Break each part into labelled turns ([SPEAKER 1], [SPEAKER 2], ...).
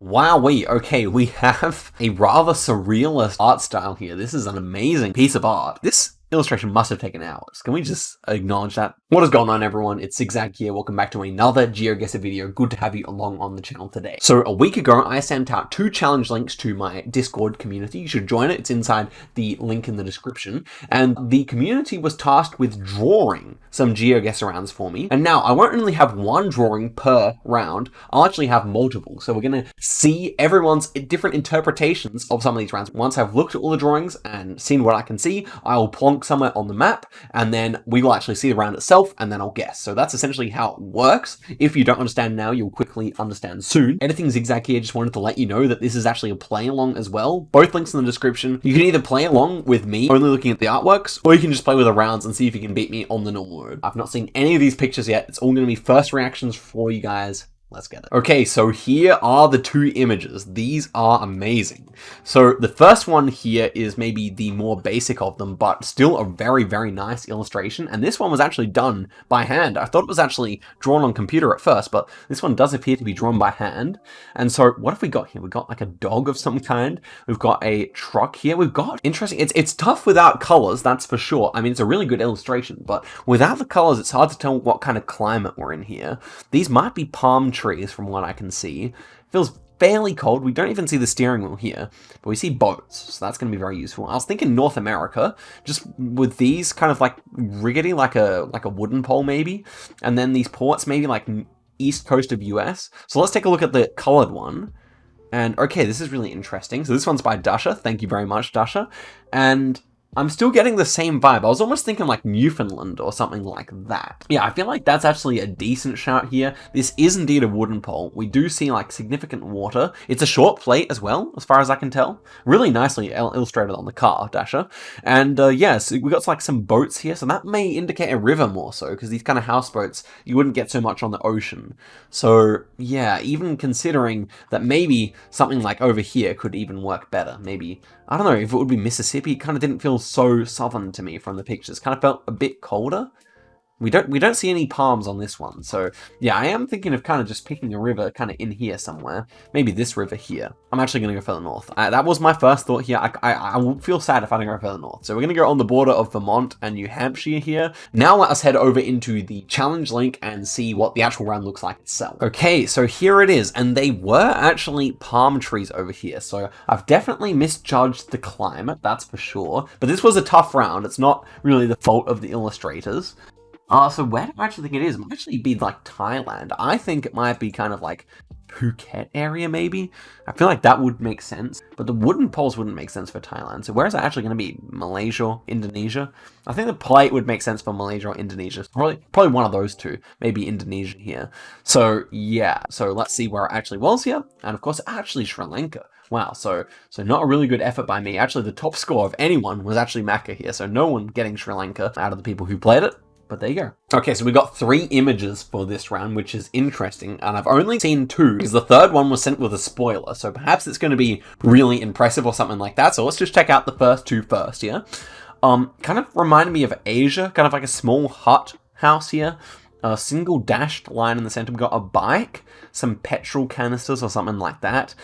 [SPEAKER 1] Wowee, okay, we have a rather surrealist art style here. This is an amazing piece of art. This illustration must have taken hours. Can we just acknowledge that? What is going on, everyone? It's Zigzag here. Welcome back to another Geoguessr video. Good to have you along on the channel today. So a week ago, I sent out 2 challenge links to my Discord community. You should join it. It's inside the link in the description. And the community was tasked with drawing some Geoguessr rounds for me. And now I won't only have one drawing per round. I'll actually have multiple. So we're going to see everyone's different interpretations of some of these rounds. Once I've looked at all the drawings and seen what I can see, I will plonk somewhere on the map, and then we will actually see the round itself, and then I'll guess. So that's essentially how it works. If you don't understand now, you'll quickly understand soon. Editing Zigzag here, just wanted to let you know that this is actually a play along as well. Both links in the description. You can either play along with me, only looking at the artworks, or you can just play with the rounds and see if you can beat me on the normal mode. I've not seen any of these pictures yet. It's all going to be first reactions for you guys. Let's get it. Okay, so here are the 2 images. These are amazing. So the first one here is maybe the more basic of them, but still a very, very nice illustration. And this one was actually done by hand. I thought it was actually drawn on computer at first, but this one does appear to be drawn by hand. And so what have we got here? We've got like a dog of some kind. We've got a truck here. We've got, interesting, it's tough without colors, that's for sure. I mean, it's a really good illustration, but without the colors, it's hard to tell what kind of climate we're in here. These might be palm trees from what I can see. Feels fairly cold. We don't even see the steering wheel here, but we see boats, so that's going to be very useful. I was thinking North America, just with these kind of like rickety, like a wooden pole maybe, and then these ports maybe like east coast of US. So let's take a look at the colored one. And okay, this is really interesting. So this one's by Dasha. Thank you very much, Dasha. And I'm still getting the same vibe. I was almost thinking like Newfoundland or something like that. Yeah, I feel like that's actually a decent shout here. This is indeed a wooden pole. We do see like significant water. It's a short plate as well, as far as I can tell. Really nicely illustrated on the car, Dasha. And yes, we got like some boats here. So that may indicate a river more so, because these kind of houseboats, you wouldn't get so much on the ocean. So yeah, even considering that maybe something like over here could even work better. Maybe, I don't know, if it would be Mississippi, it kind of didn't feel so southern to me from the pictures. Kind of felt a bit colder. We don't see any palms on this one. So yeah, I am thinking of kind of just picking a river kind of in here somewhere. Maybe this river here. I'm actually going to go further north. That was my first thought here. I would feel sad if I didn't go further north. So we're going to go on the border of Vermont and New Hampshire here. Now let us head over into the challenge link and see what the actual round looks like itself. Okay, so here it is. And they were actually palm trees over here. So I've definitely misjudged the climate, that's for sure. But this was a tough round. It's not really the fault of the illustrators. So where do I actually think it is? It might actually be like Thailand. I think it might be kind of like Phuket area, maybe. I feel like that would make sense, but the wooden poles wouldn't make sense for Thailand. So where is that actually going to be? Malaysia, Indonesia? I think the plate would make sense for Malaysia or Indonesia. Probably one of those two. Maybe Indonesia here. So yeah, so let's see where it actually was here. And of course, actually Sri Lanka. Wow, so not a really good effort by me. Actually, the top score of anyone was actually Macca here. So no one getting Sri Lanka out of the people who played it. But there you go. Okay, so we got 3 images for this round, which is interesting, and I've only seen 2, because the third one was sent with a spoiler, so perhaps it's going to be really impressive or something like that. So let's just check out the first 2 first, yeah? Kind of reminded me of Asia, kind of like a small hut house here. A single dashed line in the center. We got a bike, some petrol canisters or something like that.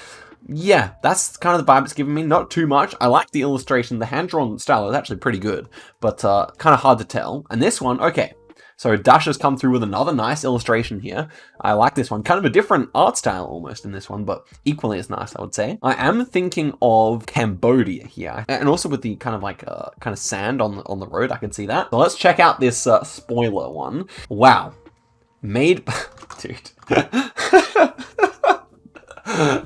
[SPEAKER 1] Yeah, that's kind of the vibe it's giving me. Not too much. I like the illustration. The hand-drawn style is actually pretty good, but kind of hard to tell. And this one, okay. So Dasha's come through with another nice illustration here. I like this one. Kind of a different art style almost in this one, but equally as nice, I would say. I am thinking of Cambodia here, and also with the kind of like kind of sand on the road. I can see that. So let's check out this spoiler one. Wow, made, dude.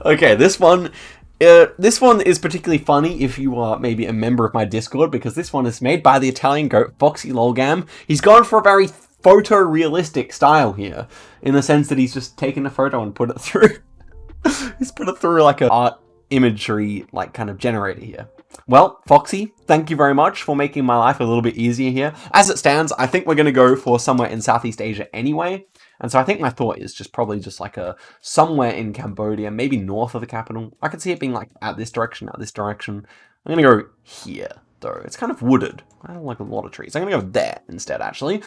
[SPEAKER 1] Okay, this one is particularly funny if you are maybe a member of my Discord, because this one is made by the Italian goat Foxy Lolgam. He's gone for a very photorealistic style here, in the sense that he's just taken a photo and put it through. He's put it through like an art imagery like kind of generator here. Well, Foxy, thank you very much for making my life a little bit easier here. As it stands, I think we're going to go for somewhere in Southeast Asia anyway. And so I think my thought is probably just like somewhere in Cambodia, maybe north of the capital. I could see it being like out this direction, out this direction. I'm going to go here, though. It's kind of wooded. I don't like a lot of trees. I'm going to go there instead, actually.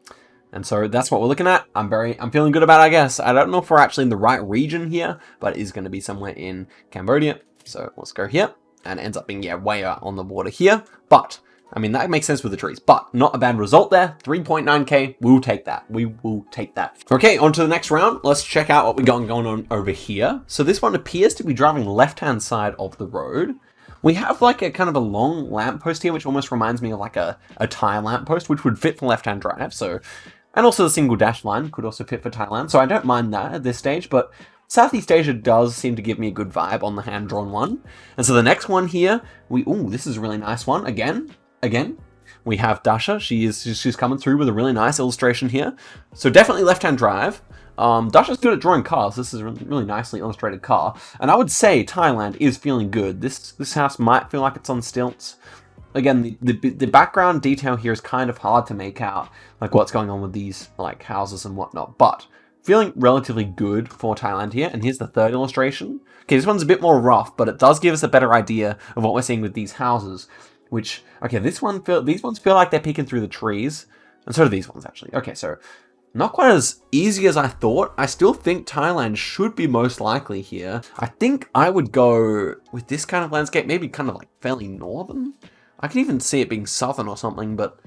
[SPEAKER 1] And so that's what we're looking at. I'm feeling good about it, I guess. I don't know if we're actually in the right region here, but it is going to be somewhere in Cambodia. So let's go here. And it ends up being, yeah, way out on the water here. But, I mean, that makes sense with the trees. But not a bad result there. 3.9k, we'll take that. We will take that. Okay, on to the next round. Let's check out what we got going on over here. So this one appears to be driving left-hand side of the road. We have like a kind of a long lamppost here, which almost reminds me of like a Thai lamppost, which would fit for left-hand drive. So, and also the single dash line could also fit for Thailand. So I don't mind that at this stage, but Southeast Asia does seem to give me a good vibe on the hand-drawn one. And so the next one here, this is a really nice one. Again, we have Dasha. She's coming through with a really nice illustration here. So definitely left-hand drive. Dasha's good at drawing cars. This is a really nicely illustrated car. And I would say Thailand is feeling good. This house might feel like it's on stilts. Again, the background detail here is kind of hard to make out, like what's going on with these like houses and whatnot. But feeling relatively good for Thailand here. And here's the third illustration. Okay, this one's a bit more rough, but it does give us a better idea of what we're seeing with these houses. Which, okay, these ones feel like they're peeking through the trees. And so do these ones, actually. Okay, so not quite as easy as I thought. I still think Thailand should be most likely here. I think I would go with this kind of landscape, maybe kind of like fairly northern. I can even see it being southern or something, but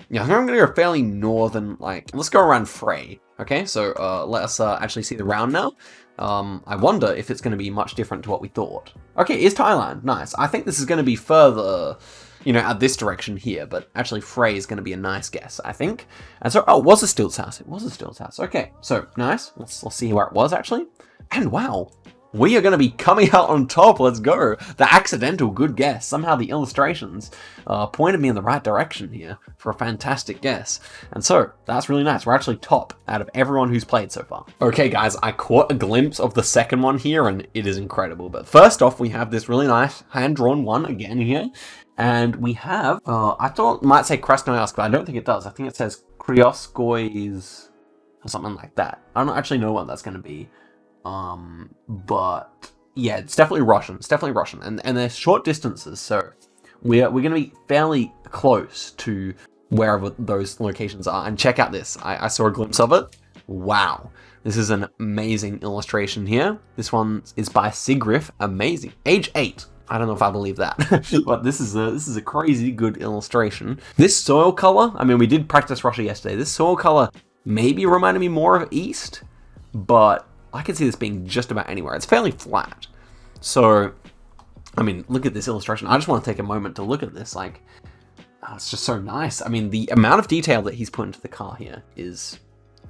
[SPEAKER 1] yeah, I think I'm going to go fairly northern, like, let's go around Frey. Okay, so let us actually see the round now. I wonder if it's going to be much different to what we thought. Okay, is Thailand. Nice. I think this is going to be further, you know, out this direction here, but actually Frey is going to be a nice guess, I think. And so, oh, it was a stilts house. It was a stilts house. Okay, so nice. Let's see where it was actually. And wow, we are going to be coming out on top. Let's go. The accidental good guess. Somehow the illustrations pointed me in the right direction here for a fantastic guess. And so that's really nice. We're actually top out of everyone who's played so far. Okay, guys, I caught a glimpse of the second one here and it is incredible. But first off, we have this really nice hand-drawn one again here. And we have, I thought it might say Krasnoyarsk, but I don't think it does. I think it says Kryoskoys or something like that. I don't actually know what that's going to be. But yeah, it's definitely Russian. It's definitely Russian. And they're short distances, so we're going to be fairly close to wherever those locations are. And check out this. I saw a glimpse of it. Wow. This is an amazing illustration here. This one is by Sigrif. Amazing. Age 8. I don't know if I believe that, but this is a crazy good illustration. This soil color, I mean, we did practice Russia yesterday. This soil color maybe reminded me more of East, but I can see this being just about anywhere. It's fairly flat. So, I mean, look at this illustration. I just want to take a moment to look at this. Like, oh, it's just so nice. I mean, the amount of detail that he's put into the car here is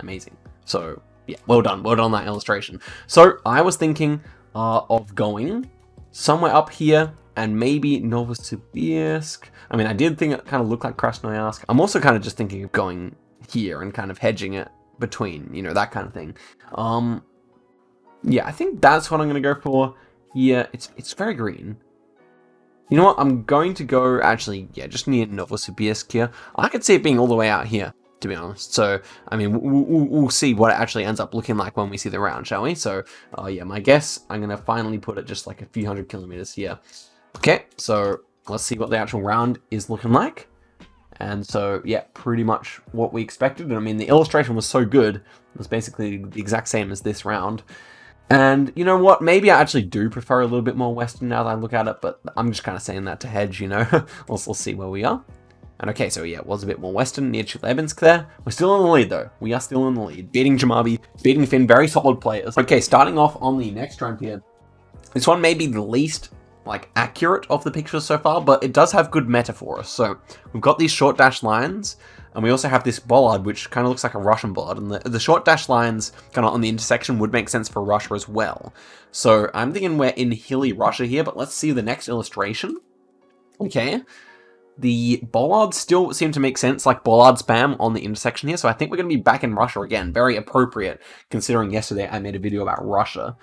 [SPEAKER 1] amazing. So, yeah, well done. Well done on that illustration. So, I was thinking of going somewhere up here and maybe Novosibirsk. I mean, I did think it kind of looked like Krasnoyarsk. I'm also kind of just thinking of going here and kind of hedging it between, you know, that kind of thing. Yeah, I think that's what I'm going to go for here. It's very green. You know what? I'm going to go, actually, yeah, just near Novosibirsk here. I could see it being all the way out here, to be honest. So, I mean, we'll see what it actually ends up looking like when we see the round, shall we? So, yeah, my guess, I'm going to finally put it just like a few hundred kilometers here. Okay, so let's see what the actual round is looking like. And so, yeah, pretty much what we expected. And I mean, the illustration was so good. It was basically the exact same as this round. And you know what? Maybe I actually do prefer a little bit more Western now that I look at it, but I'm just kind of saying that to hedge, you know. We'll see where we are. And okay, so yeah, it was a bit more Western near Chelyabinsk there. We're still in the lead though. We are still in the lead. Beating Jamabi, beating Finn, very solid players. Okay, starting off on the next round here. This one may be the least like accurate of the pictures so far, but it does have good meta for us. So we've got these short dash lines, and we also have this bollard, which kind of looks like a Russian bollard. And the short dash lines kind of on the intersection would make sense for Russia as well. So I'm thinking we're in hilly Russia here, but let's see the next illustration. Okay. The bollards still seem to make sense, like bollard spam on the intersection here. So I think we're going to be back in Russia again. Very appropriate, considering yesterday I made a video about Russia.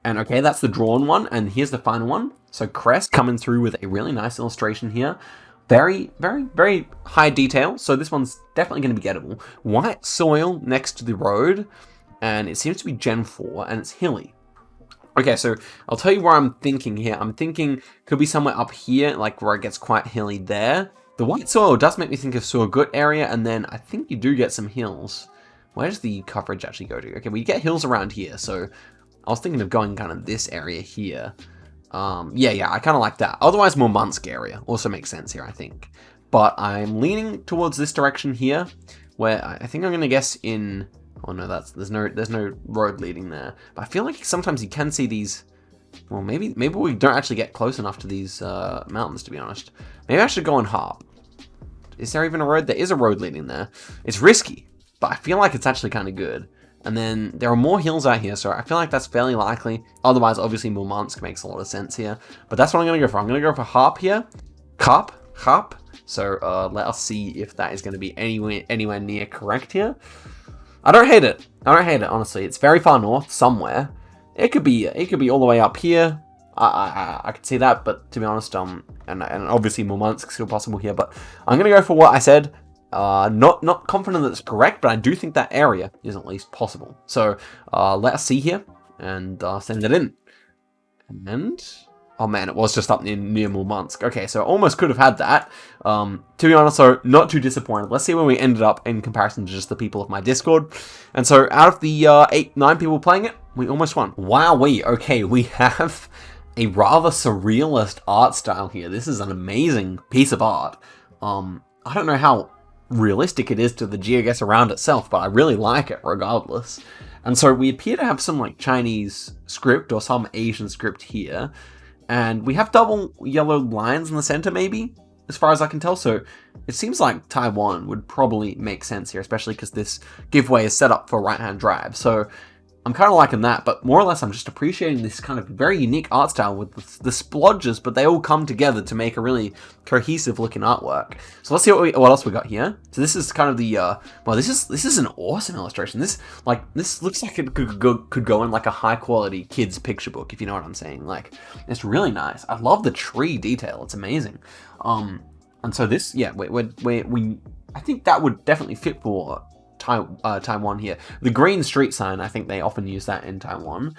[SPEAKER 1] And okay, that's the drawn one. And here's the final one. So Crest coming through with a really nice illustration here. Very, very, very high detail. So this one's definitely going to be gettable. White soil next to the road. And it seems to be Gen 4 and it's hilly. Okay, so I'll tell you where I'm thinking here. I'm thinking could be somewhere up here, like where it gets quite hilly there. The white soil does make me think of Surgut area, and then I think you do get some hills. Where does the coverage actually go to? Okay, we get hills around here, so I was thinking of going kind of this area here. Yeah, I kind of like that. Otherwise, Murmansk area also makes sense here, I think. But I'm leaning towards this direction here, where I think I'm going to guess in... Oh no, there's no road leading there. But I feel like sometimes you can see these... Well, maybe we don't actually get close enough to these mountains, to be honest. Maybe I should go on Harp. Is there even a road? There is a road leading there. It's risky, but I feel like it's actually kind of good. And then there are more hills out here, so I feel like that's fairly likely. Otherwise, obviously, Murmansk makes a lot of sense here. But that's what I'm going to go for. I'm going to go for Harp here. Harp. So let us see if that is going to be anywhere near correct here. I don't hate it. Honestly. It's very far north somewhere. It could be all the way up here. I could see that, but to be honest, and obviously Murmansk is still possible here. But I'm going to go for what I said. Not confident that it's correct, but I do think that area is at least possible. So let us see here and send it in. And oh man, it was just up near Murmansk. Okay, so almost could have had that. To be honest, so not too disappointed. Let's see where we ended up in comparison to just the people of my Discord. And so out of the 8-9 people playing it, we almost won. Wowee. Okay, we have a rather surrealist art style here. This is an amazing piece of art. I don't know how realistic it is to the Geoguessr around itself, but I really like it regardless. And so we appear to have some like Chinese script or some Asian script here. And we have double yellow lines in the center, maybe, as far as I can tell. So it seems like Taiwan would probably make sense here, especially because this giveaway is set up for right-hand drive. So I'm kind of liking that, but more or less I'm just appreciating this kind of very unique art style with the splodges, but they all come together to make a really cohesive looking artwork. So let's see what else we got here. So this is kind of the, well, this is an awesome illustration. This looks like it could go in like a high quality kids picture book, if you know what I'm saying. Like, it's really nice. I love the tree detail. It's amazing. And so this, yeah, I think that would definitely fit for Taiwan here. The green street sign, I think they often use that in Taiwan.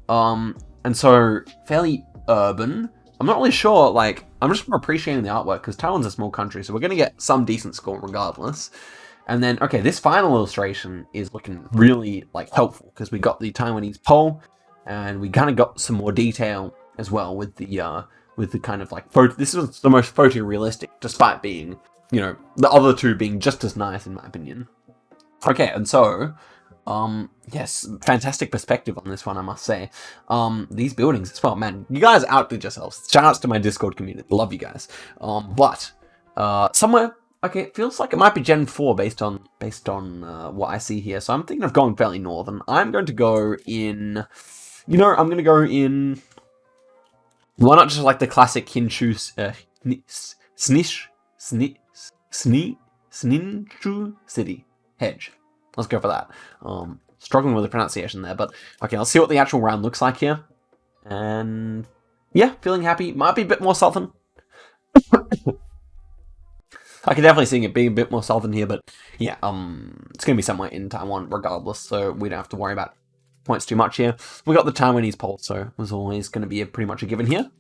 [SPEAKER 1] And so fairly urban. I'm not really sure, like, I'm just appreciating the artwork because Taiwan's a small country, so we're going to get some decent score regardless. And then, okay, this final illustration is looking really, like, helpful because we got the Taiwanese pole and we kind of got some more detail as well with the kind of, like, photo. This is the most photorealistic, despite being, you know, the other two being just as nice in my opinion. Okay, and so, yes, fantastic perspective on this one, I must say. These buildings as well, man, you guys outdid yourselves. Shoutouts to my Discord community, love you guys. But somewhere, okay, it feels like it might be Gen 4 based on what I see here. So I'm thinking of going fairly northern. I'm going to go in, you know, I'm going to go in, why not just like the classic Hinshu, Sninshu city. Hedge. Let's go for that. Struggling with the pronunciation there, but okay, let's see what the actual round looks like here. And yeah, feeling happy. Might be a bit more southern. I can definitely see it being a bit more southern here, but yeah, it's going to be somewhere in Taiwan regardless, so we don't have to worry about points too much here. We got the Taiwanese pole, so it was always going to be pretty much a given here.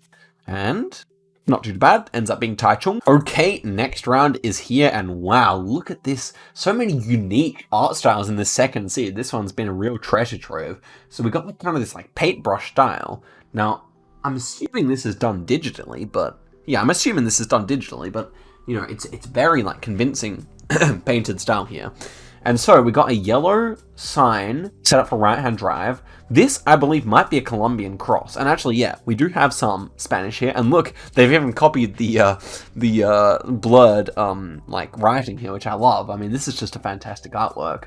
[SPEAKER 1] And not too bad, ends up being Taichung. Okay, next round is here, and wow, look at this. So many unique art styles in the second seed. This one's been a real treasure trove. So we got like kind of this like paintbrush style. Now, I'm assuming this is done digitally, but yeah, you know, it's very like convincing painted style here. And so we got a yellow sign set up for right-hand drive. This, I believe, might be a Colombian cross. And actually, yeah, we do have some Spanish here. And look, they've even copied the blurred like writing here, which I love. I mean, this is just a fantastic artwork.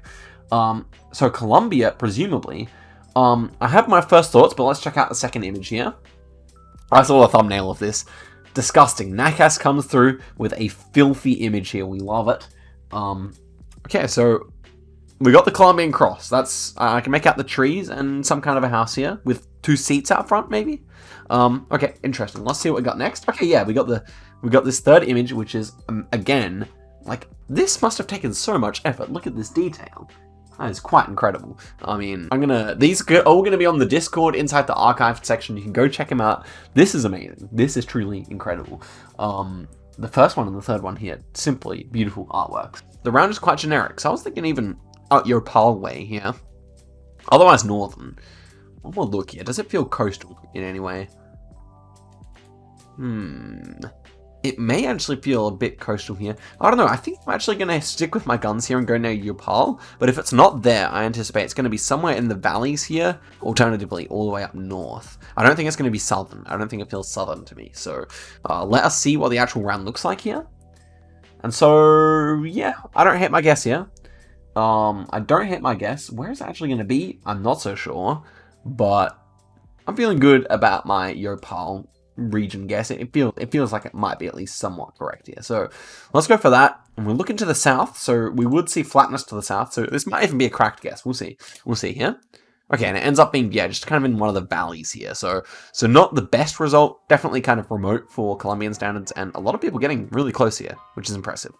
[SPEAKER 1] So Colombia, presumably. I have my first thoughts, but let's check out the second image here. I saw the thumbnail of this. Disgusting. Nakas comes through with a filthy image here. We love it. Okay, so we got the Colombian cross. That's I can make out the trees and some kind of a house here with 2 seats out front, maybe. Okay, interesting. Let's see what we got next. Okay, yeah, we got this third image, which is again like this must have taken so much effort. Look at this detail. That is quite incredible. I mean, these are all gonna be on the Discord inside the archive section. You can go check them out. This is amazing. This is truly incredible. The first one and the third one here, simply beautiful artworks. The round is quite generic, so I was thinking even Yopal way here. Otherwise northern. One more look here. Does it feel coastal in any way? It may actually feel a bit coastal here. I don't know. I think I'm actually going to stick with my guns here and go near Yopal. But if it's not there, I anticipate it's going to be somewhere in the valleys here. Alternatively, all the way up north. I don't think it's going to be southern. I don't think it feels southern to me. So let us see what the actual round looks like here. And so, yeah, I don't hate my guess here. I don't hate my guess. Where is it actually going to be? I'm not so sure. But I'm feeling good about my Yopal region guess. It feels like it might be at least somewhat correct here. So let's go for that. And we're looking to the south, so we would see flatness to the south. So this might even be a cracked guess. We'll see. We'll see here. Okay, and it ends up being, yeah, just kind of in one of the valleys here. So not the best result. Definitely kind of remote for Colombian standards, and a lot of people getting really close here, which is impressive.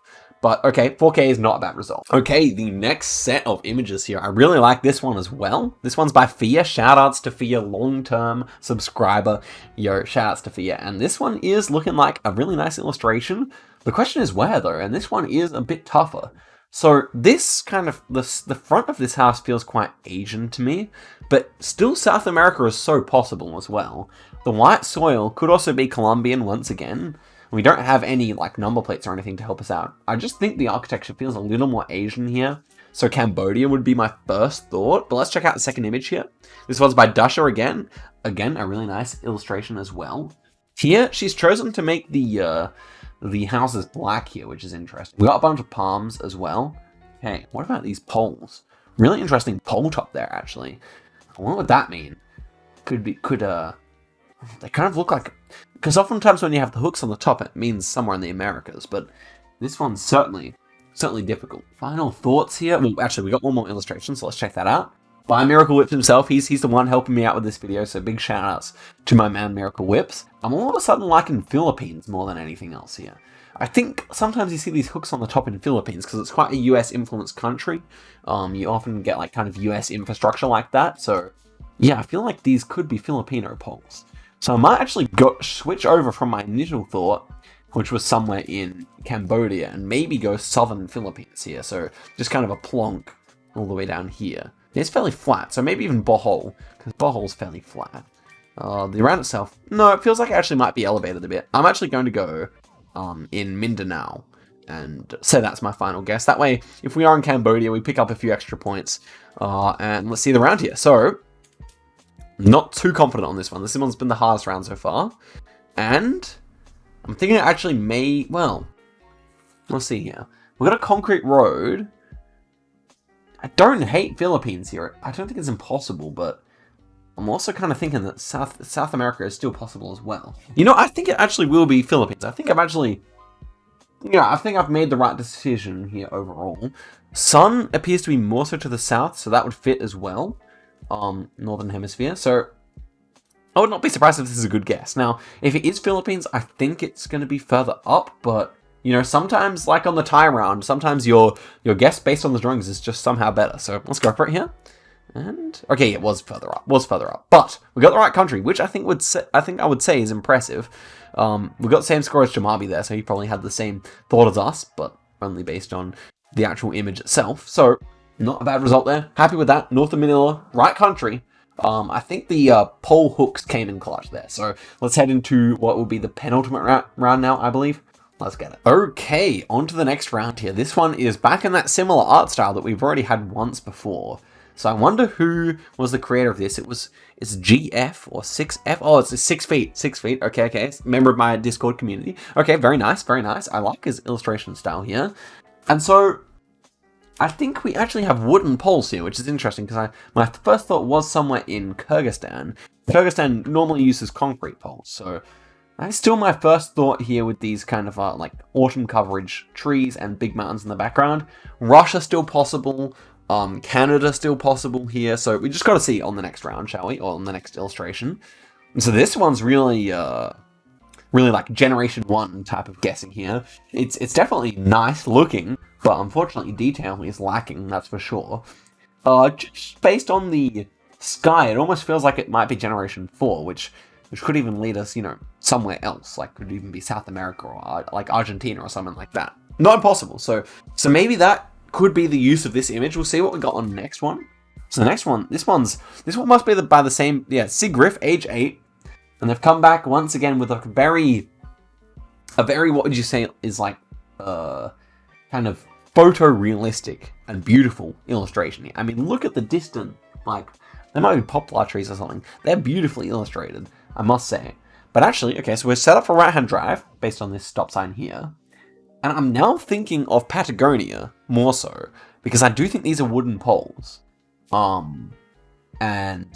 [SPEAKER 1] But okay, 4K is not a bad result. Okay, the next set of images here. I really like this one as well. This one's by Fia. Shoutouts to Fia, long-term subscriber. Yo, shoutouts to Fia. And this one is looking like a really nice illustration. The question is where, though, and this one is a bit tougher. So this kind of, the front of this house feels quite Asian to me, but still South America is so possible as well. The white soil could also be Colombian once again. We don't have any like number plates or anything to help us out. I just think the architecture feels a little more Asian here. So Cambodia would be my first thought, but let's check out the second image here. This one's by Dasha again. Again, a really nice illustration as well. Here, she's chosen to make the houses black here, which is interesting. We got a bunch of palms as well. Hey, what about these poles? Really interesting pole top there, actually. What would that mean? They kind of look like, because oftentimes when you have the hooks on the top, it means somewhere in the Americas, but this one's certainly difficult. Final thoughts here. Well, actually, we got one more illustration, so let's check that out. By Miracle Whips himself, he's the one helping me out with this video, so big shout outs to my man Miracle Whips. I'm all of a sudden liking Philippines more than anything else here. I think sometimes you see these hooks on the top in Philippines because it's quite a US influenced country. You often get like kind of US infrastructure like that, so yeah, I feel like these could be Filipino poles. So I might actually switch over from my initial thought, which was somewhere in Cambodia, and maybe go southern Philippines here. So just kind of a plonk all the way down here. It's fairly flat, so maybe even Bohol, because Bohol's fairly flat. The round itself, no, it feels like it actually might be elevated a bit. I'm actually going to go in Mindanao, and say that's my final guess. That way, if we are in Cambodia, we pick up a few extra points. And let's see the round here. So, not too confident on this one. This one's been the hardest round so far. And I'm thinking it actually may, well, let's see here. We've got a concrete road. I don't hate Philippines here. I don't think it's impossible, but I'm also kind of thinking that South America is still possible as well. You know, I think it actually will be Philippines. I think I've made the right decision here overall. Sun appears to be more so to the south, so that would fit as well. Northern hemisphere. So I would not be surprised if this is a good guess. Now, if it is Philippines, I think it's going to be further up, but you know, sometimes like on the Thai round, sometimes your guess based on the drawings is just somehow better. So let's go for it here. And okay, it was further up. But we got the right country, which I think I would say is impressive. We got the same score as Jamabi there, so he probably had the same thought as us, but only based on the actual image itself. So not a bad result there. Happy with that. North of Manila, right country. I think the pole hooks came in clutch there. So let's head into what will be the penultimate round now, I believe. Let's get it. Okay, on to the next round here. This one is back in that similar art style that we've already had once before. So I wonder who was the creator of this. It's GF or 6F. Oh, it's 6 feet. 6 feet. Okay. It's a member of my Discord community. Okay, very nice. I like his illustration style here. And so I think we actually have wooden poles here, which is interesting because my first thought was somewhere in Kyrgyzstan. Kyrgyzstan normally uses concrete poles, so that's still my first thought here with these kind of like autumn coverage trees and big mountains in the background. Russia still possible. Canada still possible here. So we just got to see on the next round, shall we? Or on the next illustration. And so this one's really like generation 1 type of guessing here. It's definitely nice looking, but unfortunately detail is lacking, that's for sure. Just based on the sky, it almost feels like it might be generation 4, which could even lead us, you know, somewhere else. Like could even be South America or like Argentina or something like that. Not impossible. So maybe that could be the use of this image. We'll see what we got on the next one. So the next one, this one must be by the same, Sigriff, age 8. And they've come back once again with a very, what would you say is like, kind of photorealistic and beautiful illustration here. I mean, look at the distant, like, they might be poplar trees or something. They're beautifully illustrated, I must say. But actually, okay, so we're set up for right-hand drive, based on this stop sign here. And I'm now thinking of Patagonia, more so, because I do think these are wooden poles. And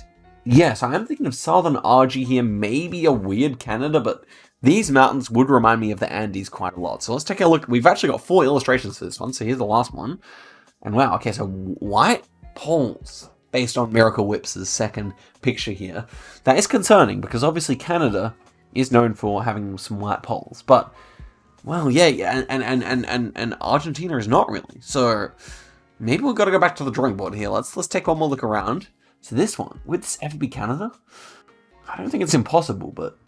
[SPEAKER 1] yeah, so I'm thinking of Southern RG here, maybe a weird Canada, but these mountains would remind me of the Andes quite a lot. So let's take a look. We've actually got 4 illustrations for this one, so here's the last one. And wow, okay, so white poles, based on Miracle Whips' second picture here. That is concerning, because obviously Canada is known for having some white poles, but, well, yeah, and Argentina is not really. So maybe we've got to go back to the drawing board here. Let's take one more look around. So this one, would this ever be Canada? I don't think it's impossible, but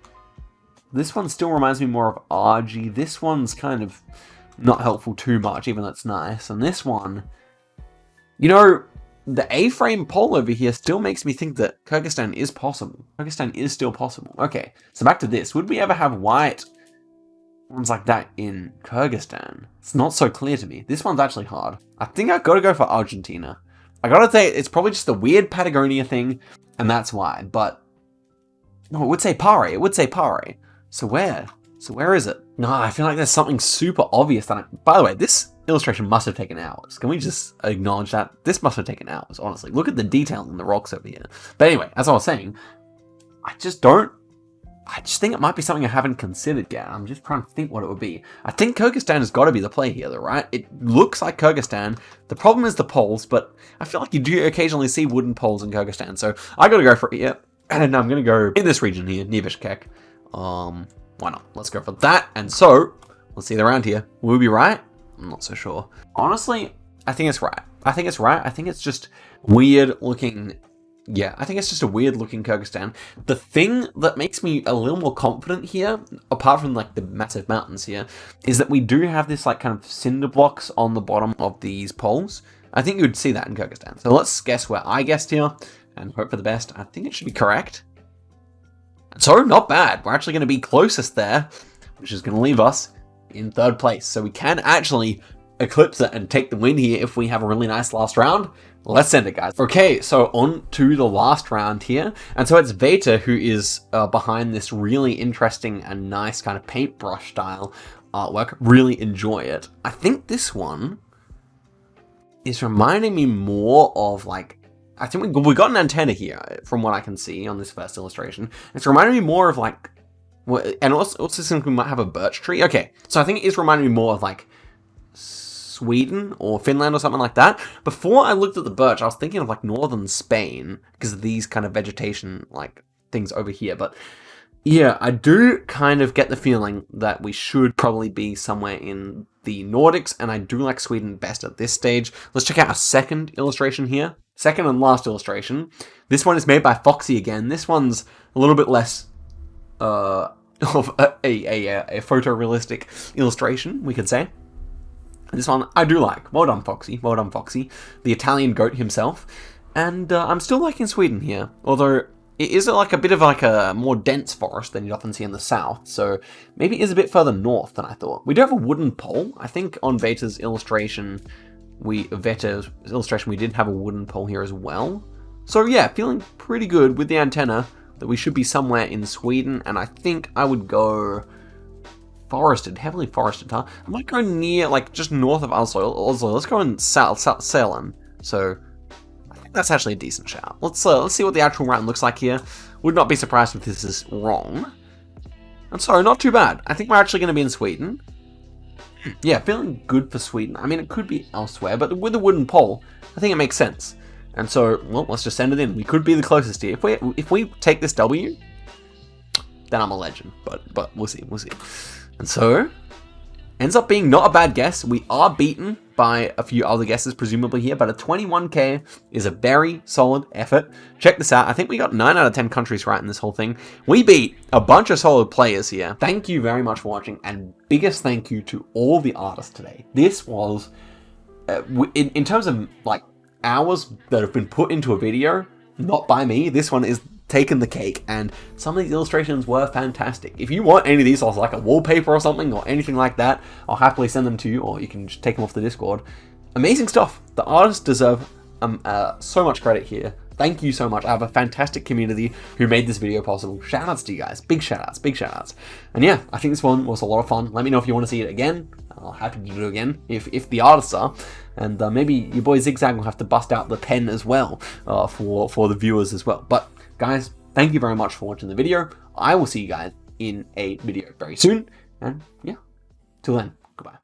[SPEAKER 1] this one still reminds me more of RG. This one's kind of not helpful too much, even though it's nice. And this one, you know, the A-frame pole over here still makes me think that Kyrgyzstan is possible. Kyrgyzstan is still possible. Okay, so back to this. Would we ever have white ones like that in Kyrgyzstan? It's not so clear to me. This one's actually hard. I think I've got to go for Argentina. I gotta say, it's probably just a weird Patagonia thing, and that's why. But no, it would say Pare. It would say Pare. So where? So where is it? No, I feel like there's something super obvious that by the way, this illustration must have taken hours. Can we just acknowledge that? This must have taken hours, honestly. Look at the detail in the rocks over here. But anyway, as I was saying, I just think it might be something I haven't considered yet. I'm just trying to think what it would be. I think Kyrgyzstan has got to be the play here, though, right? It looks like Kyrgyzstan. The problem is the poles, but I feel like you do occasionally see wooden poles in Kyrgyzsán. So I got to go for it, yeah. And I'm going to go in this region here, near Bishkek. Why not? Let's go for that. And so, let's see it around here. Will we be right? I'm not so sure. Honestly, I think it's right. I think it's just weird looking. Yeah, I think it's just a weird looking Kyrgyzstan. The thing that makes me a little more confident here, apart from like the massive mountains here, is that we do have this like kind of cinder blocks on the bottom of these poles. I think you would see that in Kyrgyzstan. So let's guess where I guessed here and hope for the best. I think it should be correct. So not bad. We're actually going to be closest there, which is going to leave us in 3rd place. So we can actually eclipse it and take the win here if we have a really nice last round. Let's send it, guys. Okay, so on to the last round here. And so it's Veta who is behind this really interesting and nice kind of paintbrush style artwork. Really enjoy it. I think this one is reminding me more of like, I think we got an antenna here from what I can see on this first illustration. It's reminding me more of like, and also since we might have a birch tree. Okay, so I think it is reminding me more of like Sweden or Finland or something like that. Before I looked at the birch, I was thinking of like northern Spain because of these kind of vegetation like things over here. But yeah, I do kind of get the feeling that we should probably be somewhere in the Nordics, and I do like Sweden best at this stage. Let's check out a second illustration here. Second and last illustration. This one is made by Foxy again. This one's a little bit less of a photorealistic illustration, we could say. This one I do like. Well done, Foxy. Well done, Foxy. The Italian goat himself. And I'm still liking Sweden here, although it is like a bit of like a more dense forest than you'd often see in the south, so maybe it is a bit further north than I thought. We do have a wooden pole. I think on Veta's illustration, we did have a wooden pole here as well. So yeah, feeling pretty good with the antenna that we should be somewhere in Sweden, and I think I would go forested, heavily forested, huh? I might go near, like, just north of Oslo. Let's go in South Salem. So I think that's actually a decent shout. Let's see what the actual round looks like here. Would not be surprised if this is wrong. And so, not too bad. I think we're actually going to be in Sweden. Yeah, feeling good for Sweden. I mean, it could be elsewhere, but with a wooden pole, I think it makes sense. And so, well, let's just send it in. We could be the closest here. If we take this W, then I'm a legend. But we'll see. And so, ends up being not a bad guess. We are beaten by a few other guesses, presumably here, but a 21k is a very solid effort. Check this out. I think we got 9 out of 10 countries right in this whole thing. We beat a bunch of solid players here. Thank you very much for watching, and biggest thank you to all the artists today. This was in terms of like hours that have been put into a video, not by me, this one is taking the cake, and some of these illustrations were fantastic. If you want any of these as like a wallpaper or something or anything like that, I'll happily send them to you, or you can just take them off the Discord. Amazing stuff. The artists deserve so much credit here. Thank you so much. I have a fantastic community who made this video possible. Shout outs to you guys. Big shout outs, big shout outs. And yeah, I think this one was a lot of fun. Let me know if you want to see it again. I'm happy to do it again if the artists are. And maybe your boy Zigzag will have to bust out the pen as well for the viewers as well. But guys, thank you very much for watching the video. I will see you guys in a video very soon. And yeah, till then, goodbye.